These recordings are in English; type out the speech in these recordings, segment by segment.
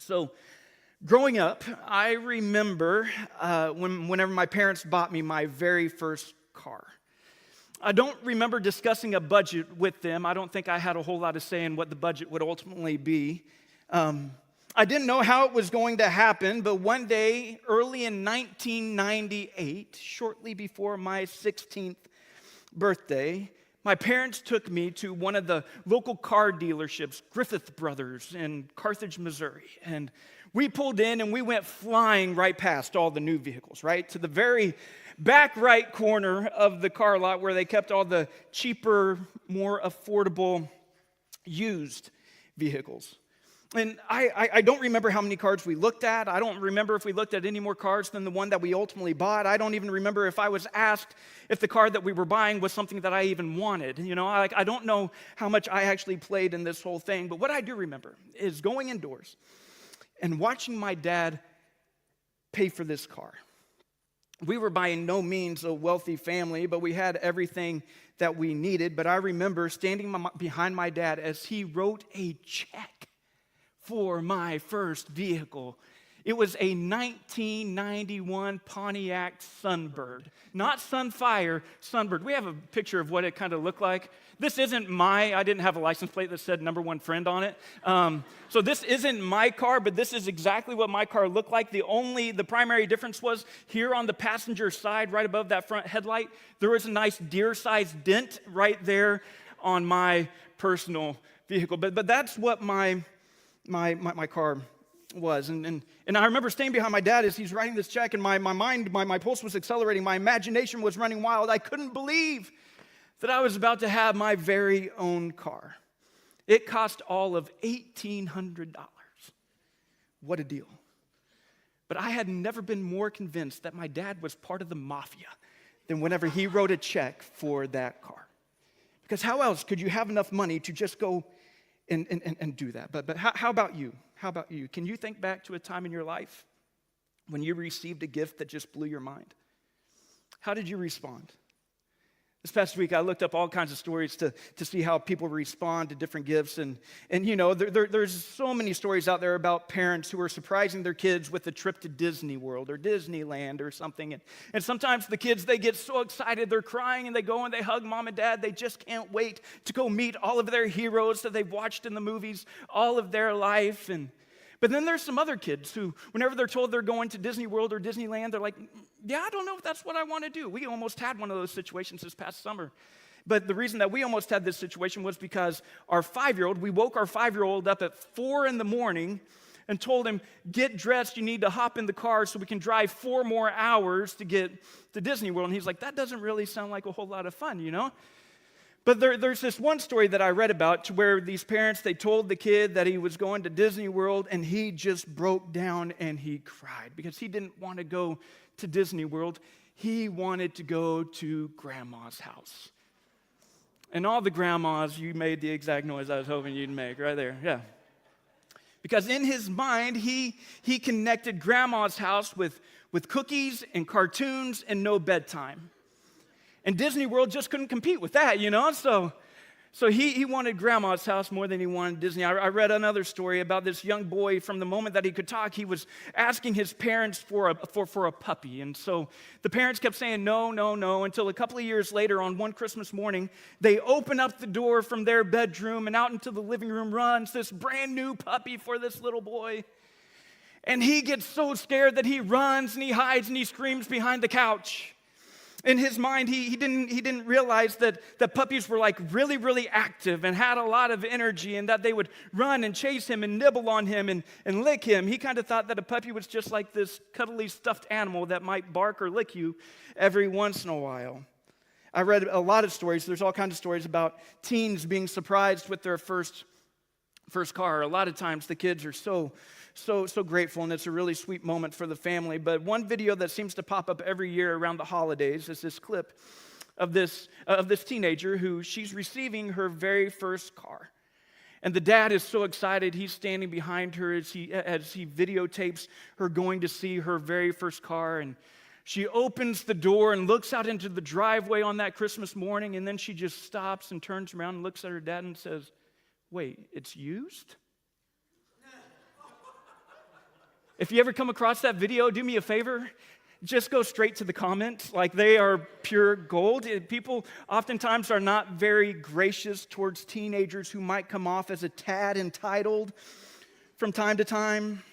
So growing up, I remember whenever my parents bought me my very first car. I don't remember discussing a budget with them. I don't think I had a whole lot of say in what the budget would ultimately be. I didn't know how it was going to happen, but one day, early in 1998, shortly before my 16th birthday, my parents took me to one of the local car dealerships, Griffith Brothers in Carthage, Missouri. And we pulled in and we went flying right past all the new vehicles, right? To the very back right corner of the car lot where they kept all the cheaper, more affordable used vehicles. And I don't remember how many cars we looked at. I don't remember if we looked at any more cars than the one that we ultimately bought. I don't even remember if I was asked if the car that we were buying was something that I even wanted. You know, I don't know how much I actually played in this whole thing. But what I do remember is going indoors and watching my dad pay for this car. We were by no means a wealthy family, but we had everything that we needed. But I remember standing behind my dad as he wrote a check for my first vehicle. It was a 1991 Pontiac Sunbird. Not Sunfire, Sunbird. We have a picture of what it kind of looked like. This isn't I didn't have a license plate that said number one friend on it. So this isn't my car, but this is exactly what my car looked like. The primary difference was here on the passenger side, right above that front headlight, there was a nice deer-sized dent right there on my personal vehicle. But that's what my car was. And I remember staying behind my dad as he's writing this check, and my mind, my pulse was accelerating. My imagination was running wild. I couldn't believe that I was about to have my very own car. It cost all of $1,800. What a deal. But I had never been more convinced that my dad was part of the mafia than whenever he wrote a check for that car. Because how else could you have enough money to just go and do that? But how about you? How about you? Can you think back to a time in your life when you received a gift that just blew your mind? How did you respond? This past week, I looked up all kinds of stories to see how people respond to different gifts. And you know, there's so many stories out there about parents who are surprising their kids with a trip to Disney World or Disneyland or something. And sometimes the kids, they get so excited, they're crying, and they go and they hug mom and dad. They just can't wait to go meet all of their heroes that they've watched in the movies all of their life. But then there's some other kids who, whenever they're told they're going to Disney World or Disneyland, they're like, yeah, I don't know if that's what I want to do. We almost had one of those situations this past summer. But the reason that we almost had this situation was because we woke our 5-year-old up at 4 a.m. and told him, get dressed, you need to hop in the car so we can drive 4 more hours to get to Disney World. And he's like, that doesn't really sound like a whole lot of fun, you know? But there's this one story that I read about to where these parents, they told the kid that he was going to Disney World, and he just broke down and he cried because he didn't want to go to Disney World. He wanted to go to Grandma's house. And all the grandmas, you made the exact noise I was hoping you'd make right there, yeah. Because in his mind, he connected Grandma's house with cookies and cartoons and no bedtime. And Disney World just couldn't compete with that, you know? So he wanted Grandma's house more than he wanted Disney. I read another story about this young boy. From the moment that he could talk, he was asking his parents for a puppy. And so the parents kept saying no, no, no, until a couple of years later on one Christmas morning, they open up the door from their bedroom and out into the living room runs this brand new puppy for this little boy. And he gets so scared that he runs and he hides and he screams behind the couch. In his mind, he didn't realize that puppies were like really, really active and had a lot of energy and that they would run and chase him and nibble on him and lick him. He kind of thought that a puppy was just like this cuddly stuffed animal that might bark or lick you every once in a while. I read a lot of stories. There's all kinds of stories about teens being surprised with their first car. A lot of times the kids are so grateful, and it's a really sweet moment for the family. But one video that seems to pop up every year around the holidays is this clip of this teenager who she's receiving her very first car. And the dad is so excited. He's standing behind her as he videotapes her going to see her very first car. And she opens the door and looks out into the driveway on that Christmas morning, and then she just stops and turns around and looks at her dad and says, "Wait, it's used?" If you ever come across that video, do me a favor. Just go straight to the comments. Like, they are pure gold. People oftentimes are not very gracious towards teenagers who might come off as a tad entitled from time to time.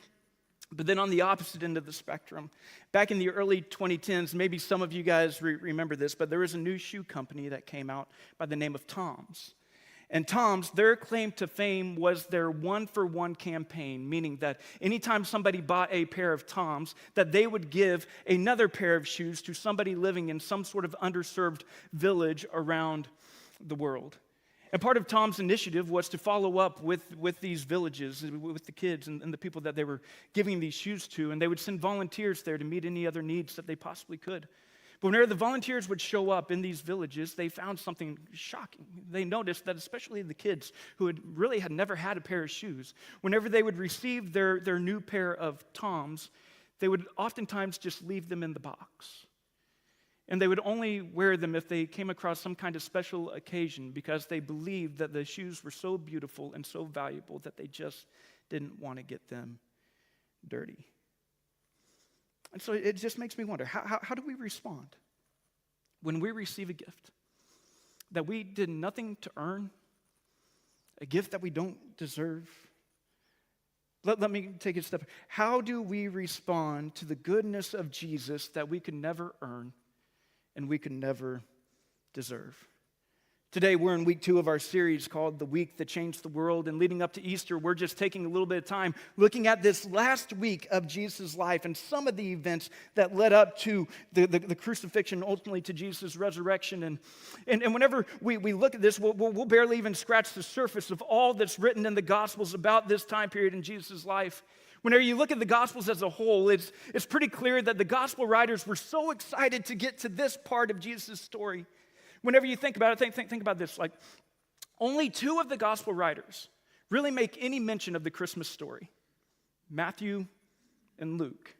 But then on the opposite end of the spectrum, back in the early 2010s, maybe some of you guys remember this, but there was a new shoe company that came out by the name of Tom's. And Tom's, their claim to fame was their one-for-one campaign, meaning that anytime somebody bought a pair of Tom's, that they would give another pair of shoes to somebody living in some sort of underserved village around the world. And part of Tom's initiative was to follow up with these villages, with the kids and the people that they were giving these shoes to, and they would send volunteers there to meet any other needs that they possibly could. But whenever the volunteers would show up in these villages, they found something shocking. They noticed that especially the kids who had never had a pair of shoes, whenever they would receive their new pair of Toms, they would oftentimes just leave them in the box. And they would only wear them if they came across some kind of special occasion, because they believed that the shoes were so beautiful and so valuable that they just didn't want to get them dirty. And so it just makes me wonder, how do we respond when we receive a gift that we did nothing to earn, a gift that we don't deserve? Let me take it a step. How do we respond to the goodness of Jesus that we could never earn and we could never deserve? Today, we're in week 2 of our series called The Week That Changed the World. And leading up to Easter, we're just taking a little bit of time looking at this last week of Jesus' life and some of the events that led up to the crucifixion, ultimately to Jesus' resurrection. And whenever we look at this, we'll barely even scratch the surface of all that's written in the Gospels about this time period in Jesus' life. Whenever you look at the Gospels as a whole, it's pretty clear that the Gospel writers were so excited to get to this part of Jesus' story. Whenever you think about it, think about this. Like, only 2 of the gospel writers really make any mention of the Christmas story, Matthew and Luke.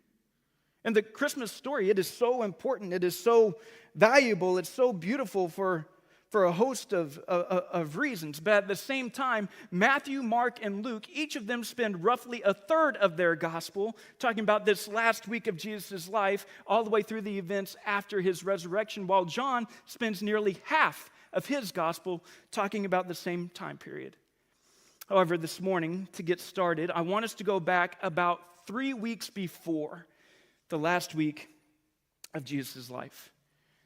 And the Christmas story, it is so important, it is so valuable, it's so beautiful for a host of reasons. But at the same time, Matthew, Mark, and Luke, each of them spend roughly a third of their gospel talking about this last week of Jesus' life, all the way through the events after his resurrection, while John spends nearly half of his gospel talking about the same time period. However, this morning, to get started, I want us to go back about 3 weeks before the last week of Jesus' life.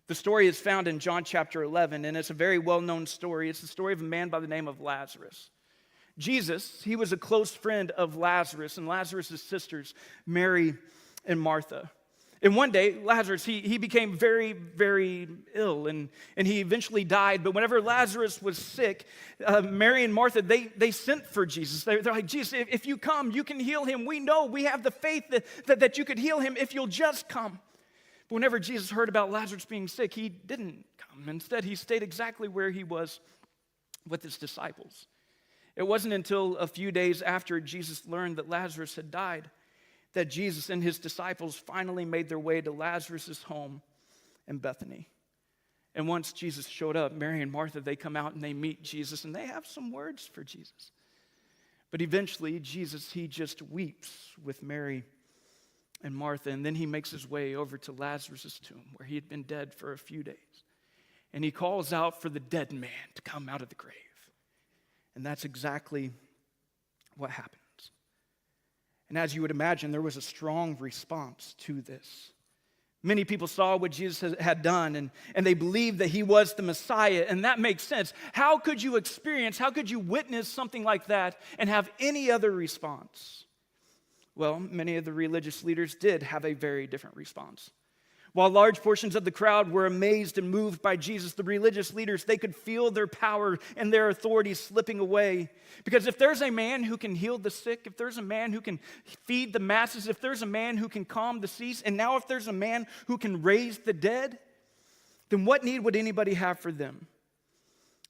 The story is found in John chapter 11, and it's a very well-known story. It's the story of a man by the name of Lazarus. Jesus, he was a close friend of Lazarus and Lazarus' sisters, Mary and Martha. And one day, Lazarus, he became very, very ill, and he eventually died. But whenever Lazarus was sick, Mary and Martha, they sent for Jesus. They're like, Jesus, if you come, you can heal him. We know, we have the faith that you could heal him if you'll just come. But whenever Jesus heard about Lazarus being sick, he didn't come. Instead, he stayed exactly where he was with his disciples. It wasn't until a few days after Jesus learned that Lazarus had died that Jesus and his disciples finally made their way to Lazarus' home in Bethany. And once Jesus showed up, Mary and Martha, they come out and they meet Jesus, and they have some words for Jesus. But eventually, Jesus, he just weeps with Mary and Martha, and then he makes his way over to Lazarus' tomb, where he had been dead for a few days. And he calls out for the dead man to come out of the grave. And that's exactly what happens. And as you would imagine, there was a strong response to this. Many people saw what Jesus had done, and they believed that he was the Messiah, and that makes sense. How could you witness something like that and have any other response? Well, many of the religious leaders did have a very different response. While large portions of the crowd were amazed and moved by Jesus, the religious leaders, they could feel their power and their authority slipping away. Because if there's a man who can heal the sick, if there's a man who can feed the masses, if there's a man who can calm the seas, and now if there's a man who can raise the dead, then what need would anybody have for them?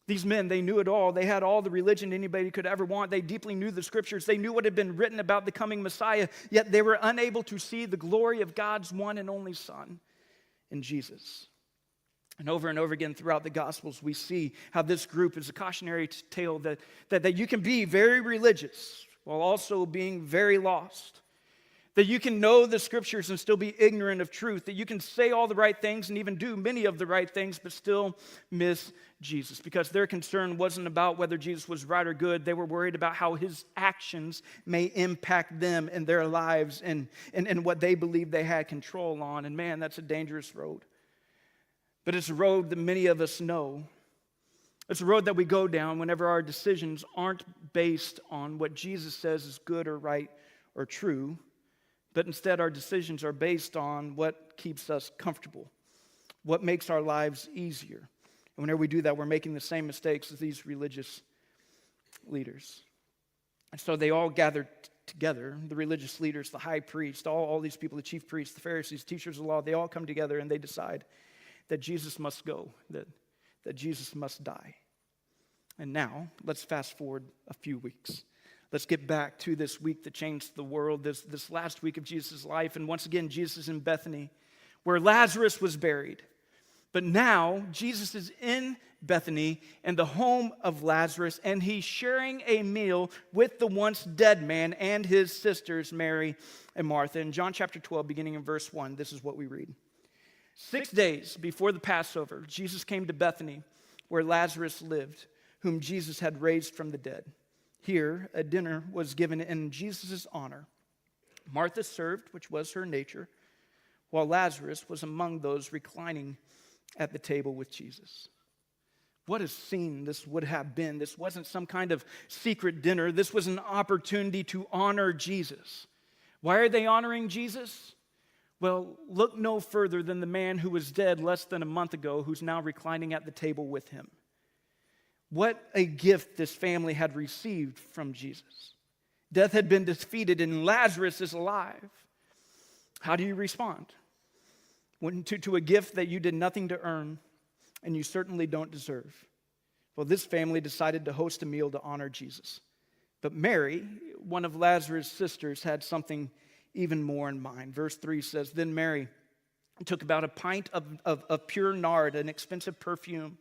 These men, they knew it all. They had all the religion anybody could ever want. They deeply knew the scriptures. They knew what had been written about the coming Messiah, yet they were unable to see the glory of God's one and only Son in Jesus. And over again throughout the Gospels, we see how this group is a cautionary tale that you can be very religious while also being very lost. That you can know the scriptures and still be ignorant of truth. That you can say all the right things and even do many of the right things, but still miss Jesus. Because their concern wasn't about whether Jesus was right or good. They were worried about how his actions may impact them and their lives and what they believed they had control on. And man, that's a dangerous road. But it's a road that many of us know. It's a road that we go down whenever our decisions aren't based on what Jesus says is good or right or true. But instead, our decisions are based on what keeps us comfortable, what makes our lives easier. And whenever we do that, we're making the same mistakes as these religious leaders. And so they all gathered together, the religious leaders, the high priest, all these people, the chief priests, the Pharisees, teachers of the law, they all come together and they decide that Jesus must go, that Jesus must die. And now, let's fast forward a few weeks. Let's get back to this week that changed the world, this last week of Jesus' life. And once again, Jesus is in Bethany, where Lazarus was buried. But now, Jesus is in Bethany, in the home of Lazarus, and he's sharing a meal with the once dead man and his sisters, Mary and Martha. In John chapter 12, beginning in verse 1, this is what we read. 6 days before the Passover, Jesus came to Bethany, where Lazarus lived, whom Jesus had raised from the dead. Here, a dinner was given in Jesus' honor. Martha served, which was her nature, while Lazarus was among those reclining at the table with Jesus. What a scene this would have been. This wasn't some kind of secret dinner. This was an opportunity to honor Jesus. Why are they honoring Jesus? Well, look no further than the man who was dead less than a month ago, who's now reclining at the table with him. What a gift this family had received from Jesus. Death had been defeated and Lazarus is alive. How do you respond? To a gift that you did nothing to earn and you certainly don't deserve. Well, this family decided to host a meal to honor Jesus. But Mary, one of Lazarus' sisters, had something even more in mind. Verse 3 says, Then Mary took about a pint of pure nard, an expensive perfume,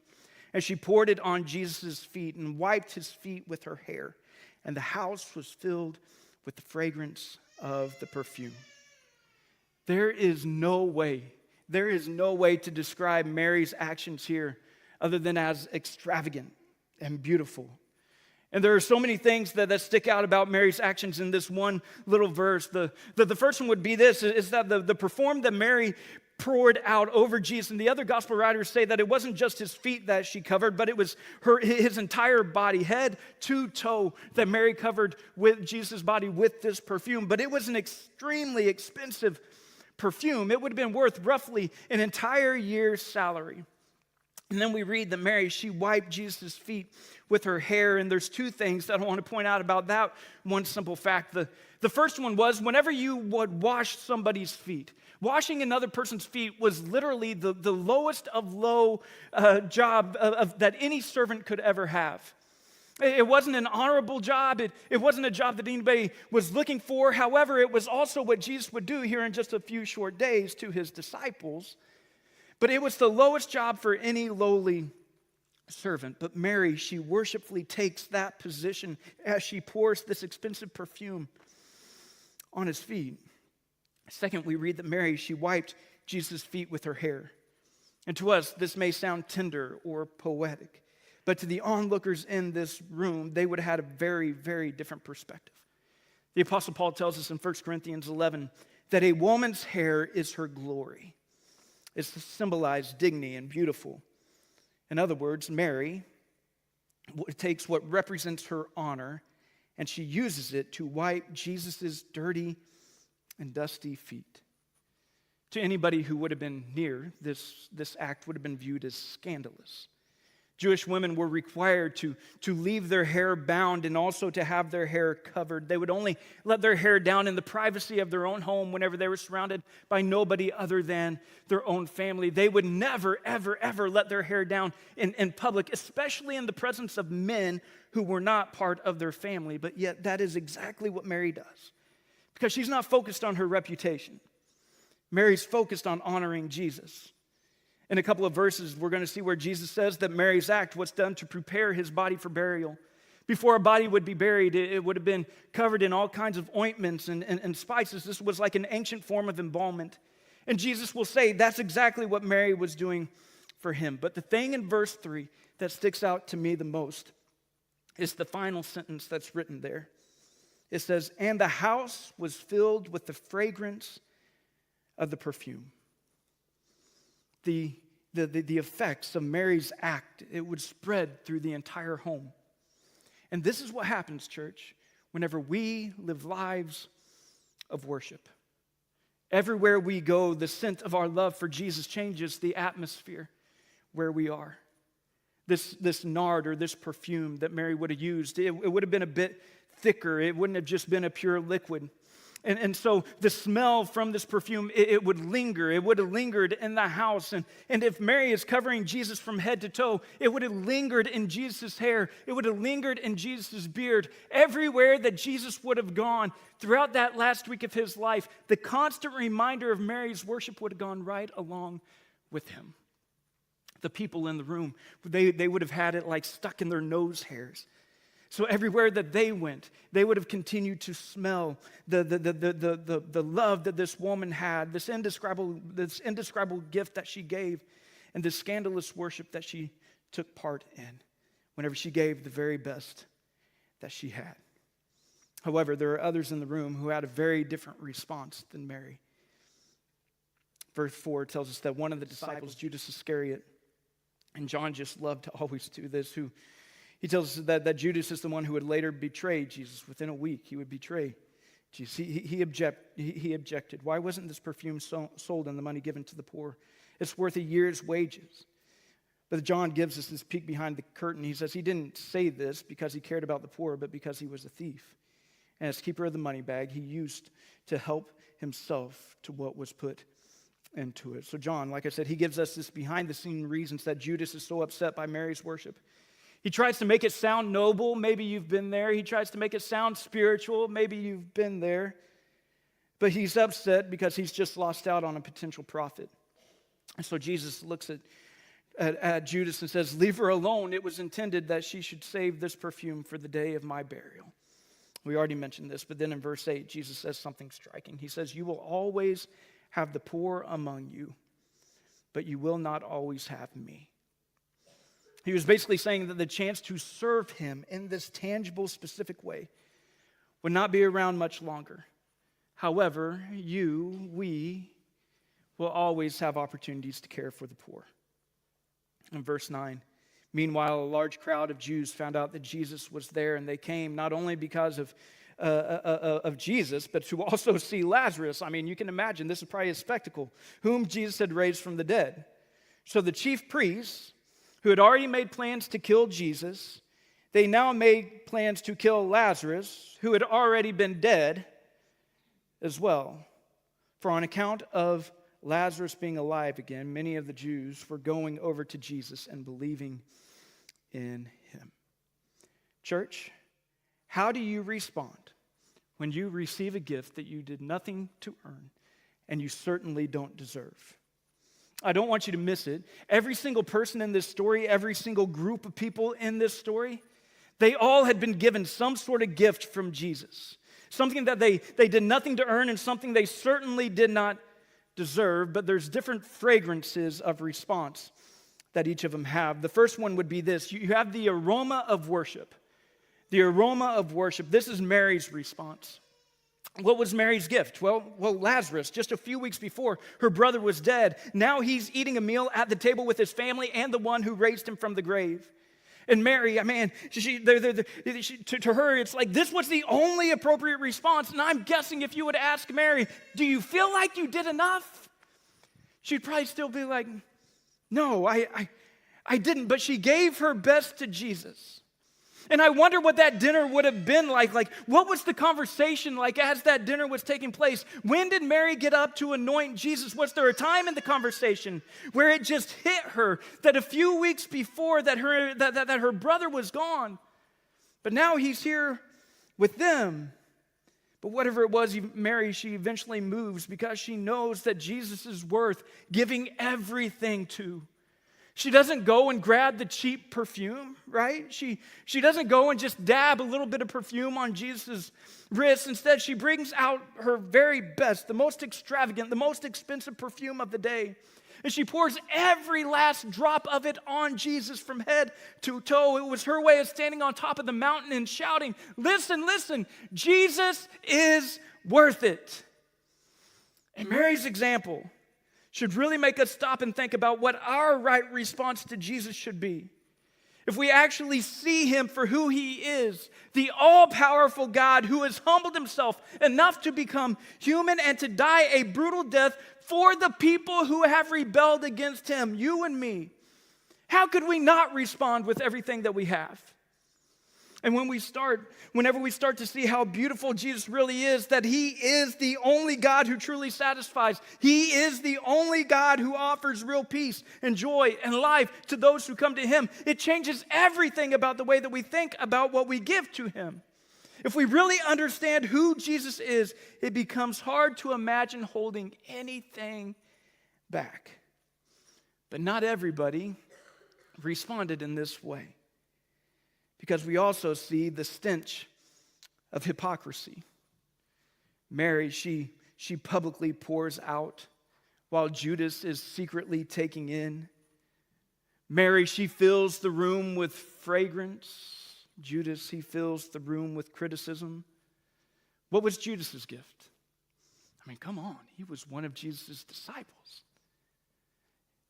and she poured it on Jesus' feet and wiped his feet with her hair. And the house was filled with the fragrance of the perfume. There is no way to describe Mary's actions here other than as extravagant and beautiful. And there are so many things that stick out about Mary's actions in this one little verse. The first one would be this, is that the perfume that Mary poured out over Jesus. And the other gospel writers say that it wasn't just his feet that she covered, but it was his entire body, head to toe, that Mary covered with Jesus' body with this perfume. But it was an extremely expensive perfume. It would have been worth roughly an entire year's salary. And then we read that Mary, she wiped Jesus' feet with her hair. And there's two things that I want to point out about that one simple fact. The first one was whenever you would wash somebody's feet, washing another person's feet was literally the lowest of low job that any servant could ever have. It wasn't an honorable job. It wasn't a job that anybody was looking for. However, it was also what Jesus would do here in just a few short days to his disciples. But it was the lowest job for any lowly servant. But Mary, she worshipfully takes that position as she pours this expensive perfume on his feet. Second, we read that Mary, she wiped Jesus' feet with her hair. And to us, this may sound tender or poetic, but to the onlookers in this room, they would have had a very, very different perspective. The Apostle Paul tells us in 1 Corinthians 11 that a woman's hair is her glory. It's to symbolize dignity and beautiful. In other words, Mary takes what represents her honor and she uses it to wipe Jesus' dirty and dusty feet. To anybody who would have been near, this act would have been viewed as scandalous. Jewish women were required to leave their hair bound and also to have their hair covered. They would only let their hair down in the privacy of their own home whenever they were surrounded by nobody other than their own family. They would never, ever, ever let their hair down in public, especially in the presence of men who were not part of their family. But yet that is exactly what Mary does, because she's not focused on her reputation. Mary's focused on honoring Jesus. In a couple of verses, we're going to see where Jesus says that Mary's act was done to prepare his body for burial. Before a body would be buried, it would have been covered in all kinds of ointments and spices. This was like an ancient form of embalmment. And Jesus will say that's exactly what Mary was doing for him. But the thing in verse 3 that sticks out to me the most is the final sentence that's written there. It says, and the house was filled with the fragrance of the perfume. The effects of Mary's act, it would spread through the entire home. And this is what happens, church, whenever we live lives of worship. Everywhere we go, the scent of our love for Jesus changes the atmosphere where we are. This nard or this perfume that Mary would have used, it would have been a bit thicker. It wouldn't have just been a pure liquid. And so the smell from this perfume, it would linger. It would have lingered in the house. And if Mary is covering Jesus from head to toe, it would have lingered in Jesus' hair. It would have lingered in Jesus' beard. Everywhere that Jesus would have gone throughout that last week of his life, the constant reminder of Mary's worship would have gone right along with him. The people in the room, they would have had it like stuck in their nose hairs. So everywhere that they went, they would have continued to smell the love that this woman had, this indescribable gift that she gave, and this scandalous worship that she took part in whenever she gave the very best that she had. However, there are others in the room who had a very different response than Mary. Verse 4 tells us that one of the disciples, Judas Iscariot, and John just loved to always do this, he tells us that Judas is the one who would later betray Jesus. Within a week, he would betray Jesus. He objected. Why wasn't this perfume sold and the money given to the poor? It's worth a year's wages. But John gives us this peek behind the curtain. He says he didn't say this because he cared about the poor, but because he was a thief. And as keeper of the money bag, he used to help himself to what was put into it. So John, like I said, he gives us this behind-the-scene reasons that Judas is so upset by Mary's worship. He tries to make it sound noble. Maybe you've been there. He tries to make it sound spiritual. Maybe you've been there. But he's upset because he's just lost out on a potential profit. And so Jesus looks at Judas and says, leave her alone. It was intended that she should save this perfume for the day of my burial. We already mentioned this, but then in verse 8, Jesus says something striking. He says, you will always have the poor among you, but you will not always have me. He was basically saying that the chance to serve him in this tangible, specific way would not be around much longer. However, we will always have opportunities to care for the poor. In verse 9, meanwhile, a large crowd of Jews found out that Jesus was there, and they came not only because of Jesus, but to also see Lazarus. I mean, you can imagine this is probably a spectacle, whom Jesus had raised from the dead. So the chief priests, who had already made plans to kill Jesus, they now made plans to kill Lazarus, who had already been dead as well. For on account of Lazarus being alive again, many of the Jews were going over to Jesus and believing in him. Church, how do you respond when you receive a gift that you did nothing to earn and you certainly don't deserve? I don't want you to miss it. Every single person in this story, every single group of people in this story, they all had been given some sort of gift from Jesus. Something that they did nothing to earn and something they certainly did not deserve, but there's different fragrances of response that each of them have. The first one would be this. You have the aroma of worship. The aroma of worship. This is Mary's response. What was Mary's gift? Well, Lazarus, just a few weeks before, her brother was dead. Now he's eating a meal at the table with his family and the one who raised him from the grave. And Mary, man, to her, it's like this was the only appropriate response. And I'm guessing if you would ask Mary, do you feel like you did enough? She'd probably still be like, no, I didn't. But she gave her best to Jesus. And I wonder what that dinner would have been like. Like, what was the conversation like as that dinner was taking place? When did Mary get up to anoint Jesus? Was there a time in the conversation where it just hit her that a few weeks before that her brother was gone, but now he's here with them? But whatever it was, Mary, she eventually moves because she knows that Jesus is worth giving everything to. She doesn't go and grab the cheap perfume, right? She doesn't go and just dab a little bit of perfume on Jesus' wrist. Instead, she brings out her very best, the most extravagant, the most expensive perfume of the day. And she pours every last drop of it on Jesus from head to toe. It was her way of standing on top of the mountain and shouting, "Listen, listen, Jesus is worth it." And Mary's example should really make us stop and think about what our right response to Jesus should be. If we actually see him for who he is, the all-powerful God who has humbled himself enough to become human and to die a brutal death for the people who have rebelled against him, you and me, how could we not respond with everything that we have? And whenever we start to see how beautiful Jesus really is, that he is the only God who truly satisfies. He is the only God who offers real peace and joy and life to those who come to him. It changes everything about the way that we think about what we give to him. If we really understand who Jesus is, it becomes hard to imagine holding anything back. But not everybody responded in this way. Because we also see the stench of hypocrisy. Mary, she publicly pours out while Judas is secretly taking in. Mary, she fills the room with fragrance. Judas, he fills the room with criticism. What was Judas's gift? I mean, come on, he was one of Jesus' disciples.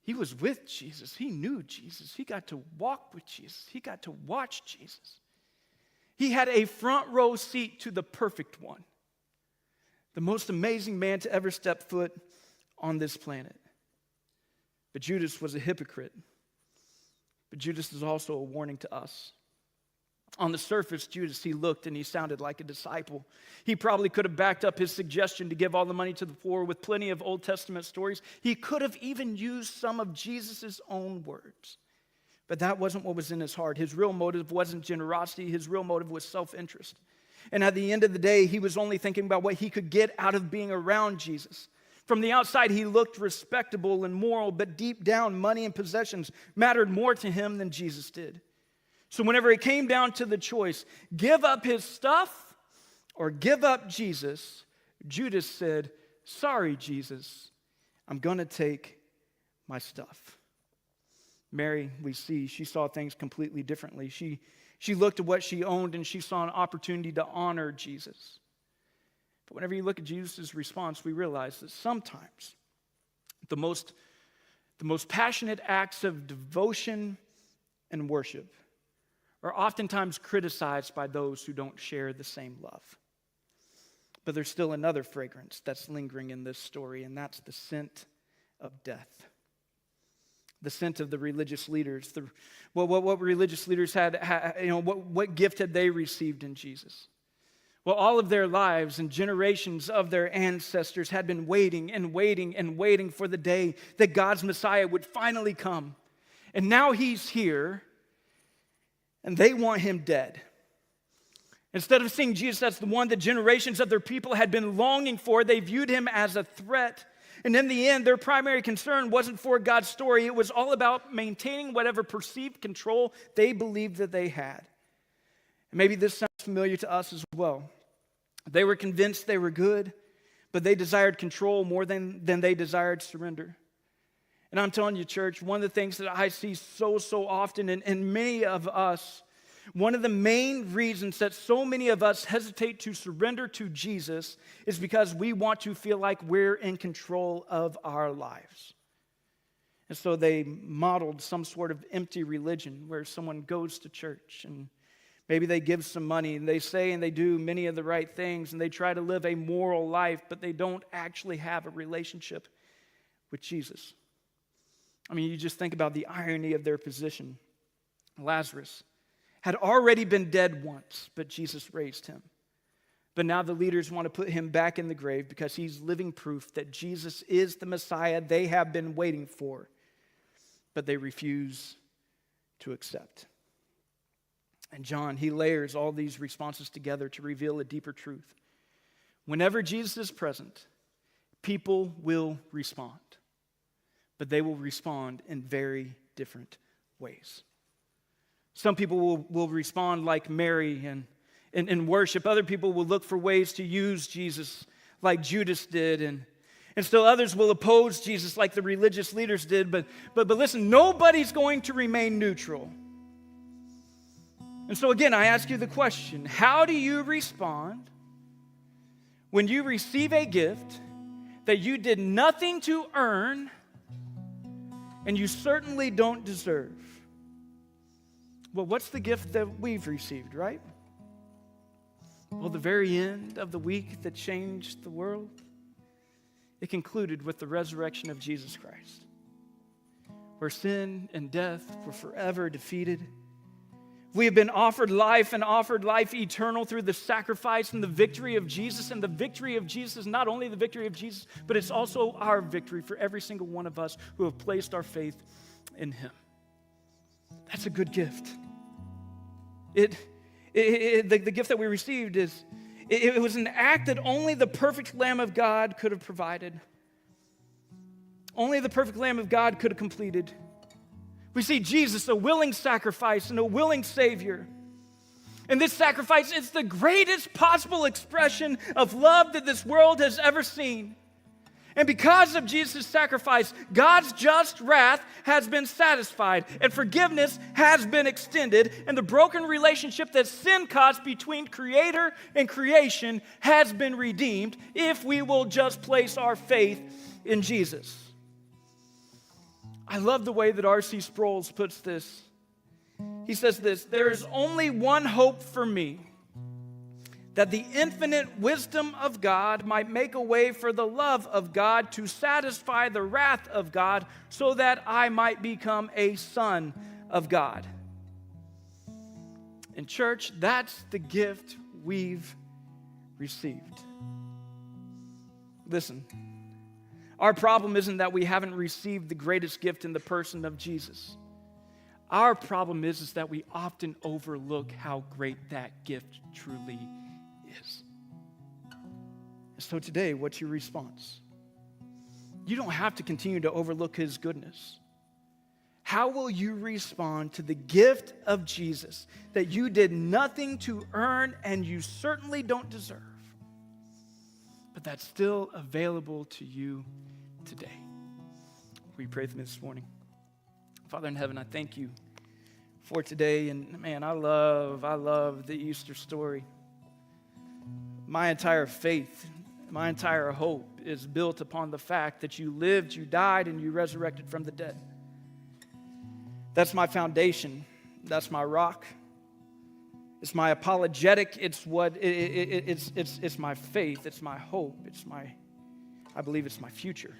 He was with Jesus. He knew Jesus. He got to walk with Jesus. He got to watch Jesus. He had a front row seat to the perfect one, the most amazing man to ever step foot on this planet. But Judas was a hypocrite. But Judas is also a warning to us. On the surface, Judas, he looked and he sounded like a disciple. He probably could have backed up his suggestion to give all the money to the poor with plenty of Old Testament stories. He could have even used some of Jesus' own words. But that wasn't what was in his heart. His real motive wasn't generosity. His real motive was self-interest. And at the end of the day, he was only thinking about what he could get out of being around Jesus. From the outside, he looked respectable and moral, but deep down, money and possessions mattered more to him than Jesus did. So whenever it came down to the choice, give up his stuff or give up Jesus, Judas said, "Sorry, Jesus, I'm going to take my stuff." Mary, we see, she saw things completely differently. She looked at what she owned and she saw an opportunity to honor Jesus. But whenever you look at Jesus' response, we realize that sometimes the most passionate acts of devotion and worship are oftentimes criticized by those who don't share the same love. But there's still another fragrance that's lingering in this story, and that's the scent of death. The scent of the religious leaders. What religious leaders had, what gift had they received in Jesus? Well, all of their lives and generations of their ancestors had been waiting and waiting and waiting for the day that God's Messiah would finally come. And now he's here, and they want him dead. Instead of seeing Jesus as the one that generations of their people had been longing for, they viewed him as a threat. And in the end, their primary concern wasn't for God's story. It was all about maintaining whatever perceived control they believed that they had. And maybe this sounds familiar to us as well. They were convinced they were good, but they desired control more than they desired surrender. And I'm telling you, church, one of the things that I see so often in many of us, one of the main reasons that so many of us hesitate to surrender to Jesus is because we want to feel like we're in control of our lives. And so they modeled some sort of empty religion where someone goes to church and maybe they give some money and they say and they do many of the right things and they try to live a moral life, but they don't actually have a relationship with Jesus. I mean, you just think about the irony of their position. Lazarus had already been dead once, but Jesus raised him. But now the leaders want to put him back in the grave because he's living proof that Jesus is the Messiah they have been waiting for, but they refuse to accept. And John, he layers all these responses together to reveal a deeper truth. Whenever Jesus is present, people will respond. But they will respond in very different ways. Some people will respond like Mary and in worship. Other people will look for ways to use Jesus like Judas did. And still others will oppose Jesus like the religious leaders did. But listen, nobody's going to remain neutral. And so again, I ask you the question, how do you respond when you receive a gift that you did nothing to earn and you certainly don't deserve? Well, what's the gift that we've received, right? Well, the very end of the week that changed the world, it concluded with the resurrection of Jesus Christ, where sin and death were forever defeated. We have been offered life and offered life eternal through the sacrifice and the victory of Jesus. And the victory of Jesus is not only the victory of Jesus, but it's also our victory for every single one of us who have placed our faith in Him. That's a good gift. The gift that we received it was an act that only the perfect Lamb of God could have provided. Only the perfect Lamb of God could have completed. We see Jesus, a willing sacrifice and a willing Savior. And this sacrifice is the greatest possible expression of love that this world has ever seen. And because of Jesus' sacrifice, God's just wrath has been satisfied, and forgiveness has been extended, and the broken relationship that sin caused between Creator and creation has been redeemed if we will just place our faith in Jesus. I love the way that R.C. Sproul puts this. He says this, "There is only one hope for me, that the infinite wisdom of God might make a way for the love of God to satisfy the wrath of God, so that I might become a son of God." In church, that's the gift we've received. Listen, our problem isn't that we haven't received the greatest gift in the person of Jesus. Our problem is that we often overlook how great that gift truly is. So today, what's your response? You don't have to continue to overlook His goodness. How will you respond to the gift of Jesus that you did nothing to earn and you certainly don't deserve, but that's still available to you today? We pray for me this morning. Father in heaven, I thank you for today. And man, I love the Easter story. My entire faith, my entire hope is built upon the fact that you lived, you died, and you resurrected from the dead. That's my foundation. That's my rock. It's my apologetic. It's my faith. It's my hope. I believe it's my future.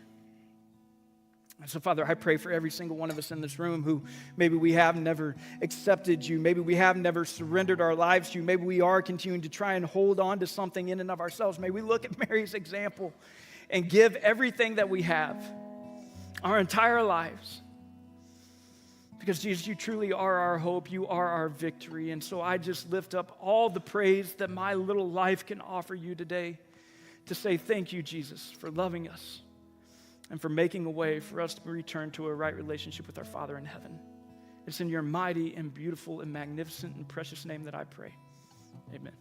And so, Father, I pray for every single one of us in this room who maybe we have never accepted you. Maybe we have never surrendered our lives to you. Maybe we are continuing to try and hold on to something in and of ourselves. May we look at Mary's example and give everything that we have, our entire lives. Because, Jesus, you truly are our hope. You are our victory. And so I just lift up all the praise that my little life can offer you today to say thank you, Jesus, for loving us and for making a way for us to return to a right relationship with our Father in heaven. It's in your mighty and beautiful and magnificent and precious name that I pray. Amen.